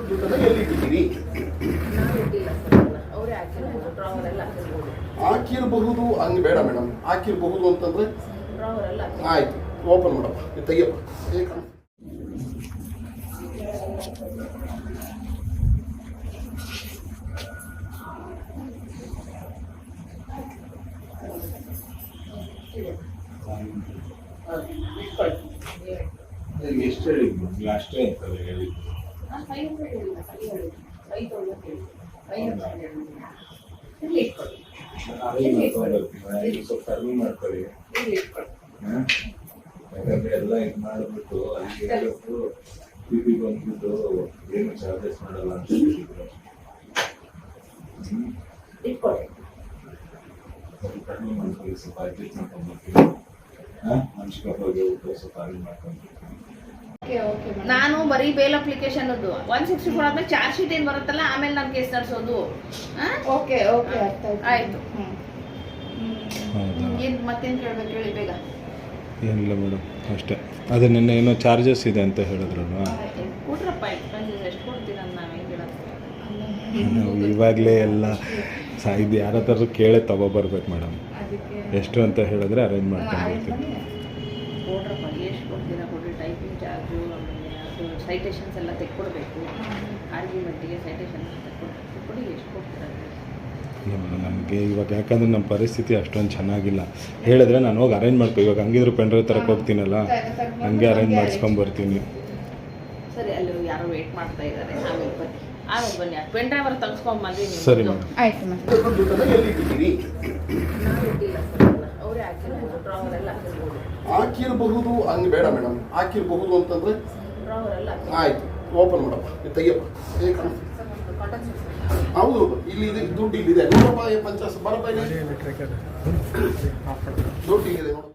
ದುಡ್ಡನ್ನ ಎಲ್ಲಿಟ್ಟಿದ್ದೀರಿ? ಹಾಕಿರಬಹುದು. ಹಂಗೆ ಬೇಡ ಮೇಡಮ್, ಹಾಕಿರಬಹುದು ಅಂತಂದ್ರೆ ಆಯ್ತು, ಓಪನ್ ಮಾಡಪ್ಪ, ಇದು ತೆಗಿಯಪ್ಪ. ಎಷ್ಟು ಹೇಳಿದ್ದು? ಅಷ್ಟೇ ಅಂತಲ್ಲ ಹೇಳಿದ್ದು. ಸ್ವಲ್ಪ ಕಡಿಮೆ ಮಾಡ್ಕೊಳ್ಳಿ. ಯಾಕಂದ್ರೆ ಎಲ್ಲ ಇದು ಮಾಡಿಬಿಟ್ಟು ಅಲ್ಲಿ ಹೇಳ್ಬಿಟ್ಟು ಟಿವಿ ಬಂದ್ಬಿಟ್ಟು ಏನು ಚಾರ್ಜಸ್ ಮಾಡಲ್ಲ ಅಂತ ಹೇಳಿದ್ರು. ಸ್ವಲ್ಪ ಕಡಿಮೆ ಮಾಡ್ಕೊಳ್ಳಿ, ಸ್ವಲ್ಪ ಅಡ್ಜಸ್ಟ್ ಮಾಡ್ಕೊಂಡ್ಬರ್ತೀನಿ. ಮನುಷ್ಯರಿಗೆ ಊಟ ಸ್ವಲ್ಪ ಅಡ್ಜಸ್ಟ್ ಮಾಡ್ಕೊಂಡ್ಬಿಟ್ಟು. ನಾನು ಬರೀ ಬೇಲ್ ಅಪ್ಲಿಕೇಶನ್ 164 ಆದ್ಮೇಲೆ ಚಾರ್ಜ್ ಶೀಟ್ ಏನ್ ಬರುತ್ತಲ್ಲ, ಆಮೇಲೆ ನಾನು ಕೇಸ್ ನಡೆಸೋದು. ಆಯ್ತು. ಮತ್ತೇನು ಕೇಳ್ಬೇಕು ಹೇಳಿ ಬೇಗ. ಏನಿಲ್ಲ ಮೇಡಮ್, ಅಷ್ಟೇ. ಅದೇ ನಿನ್ನೆ ಏನೋ ಚಾರ್ಜಸ್ ಇದೆ ಅಂತ ಹೇಳಿದ್ರಲ್ವಾ? ಕೊಟ್ರಪ್ಪ, ಎಷ್ಟು ಕೊಡ್ತೀರ ನಾವು ಇವಾಗಲೇ ಎಲ್ಲ ಇದು ಯಾರ ಹತ್ರ ಕೇಳೇ ತಗೊಬರ್ಬೇಕು ಮೇಡಮ್. ಎಷ್ಟು ಅಂತ ಹೇಳಿದ್ರೆ ಅರೇಂಜ್ ಮಾಡ್ಕೊಂಡ್ಬಿಡ್ತೀನಿ. ಕೊಡ್ರಪ್ಪ, ಎಷ್ಟು ಕೊಡ್ತೀರಾ ಕೊಡ್ರಿ. ಟೈಪಿಂಗ್ ಚಾರ್ಜು, ಆಮೇಲೆ ಅದು ಸೈಟೇಷನ್ಸ್ ಎಲ್ಲ ತೆಕ್ಕೊಡ್ಬೇಕು. ಆರ್ಗ್ಯುಮೆಂಟಿಗೆ ಸೈಟೇಷನ್ ತೆಕ್ಕೊಡಿ. ಎಷ್ಟು ಕೊಡ್ತೀರಾ? ನನಗೆ ಇವಾಗ ಯಾಕಂದರೆ ನಮ್ಮ ಪರಿಸ್ಥಿತಿ ಅಷ್ಟೊಂದು ಚೆನ್ನಾಗಿಲ್ಲ. ಹೇಳಿದ್ರೆ ನಾನು ಹೋಗಿ ಅರೇಂಜ್ ಮಾಡ್ಕೊ. ಇವಾಗ ಹಂಗಿದ್ರು ಪೆಂಡ್ರೈವ್ ತರಕ್ಕೆ ಹೋಗ್ತೀನಲ್ಲ, ಹಂಗೆ ಅರೇಂಜ್ ಮಾಡಿಸ್ಕೊಂಬರ್ತೀನಿ. ಸರಿ, ಅಲ್ಲಿ ಯಾರೋ ವೇಟ್ ಮಾಡ್ತಾ ಇದ್ದಾರೆ. ಆಮೇಲೆ ಬನ್ನಿ ಪೆಂಡ್ರೈವ್ ಅವ್ರು ತೆಗೆಸ್ಕೊಂಬಂದು. ಸರಿ ಮೇಡಮ್, ಆಯ್ತು ಮ್ಯಾಮ್. ದುಡ್ಡನ್ನ ಎಲ್ಲಿಟ್ಟಿದ್ದೀರಿ? ಅವರೇ ಹಾಕಿರ್ಬೋದು, ಡ್ರಾವರೆಲ್ಲ ಹಾಕಿರ್ಬೋದು. ಹಾಕಿರಬಹುದು. ಹಂಗೆ ಬೇಡ ಮೇಡಮ್, ಹಾಕಿರಬಹುದು ಅಂತಂದ್ರೆ ಡ್ರಾವರೆಲ್ಲ ಆಯ್ತು, ಓಪನ್ ಮಾಡಪ್ಪ, ಇದು ತೆಗಿಯಪ್ಪ. ಹೌದು, ಇಲ್ಲಿ ದುಡ್ಡು ಇಲ್ಲಿದೆ. 100 ರೂಪಾಯಿ 50 ಬರಪ್ಪ, ದುಡ್ಡು ಇಲ್ಲಿದೆ ನೋಡು.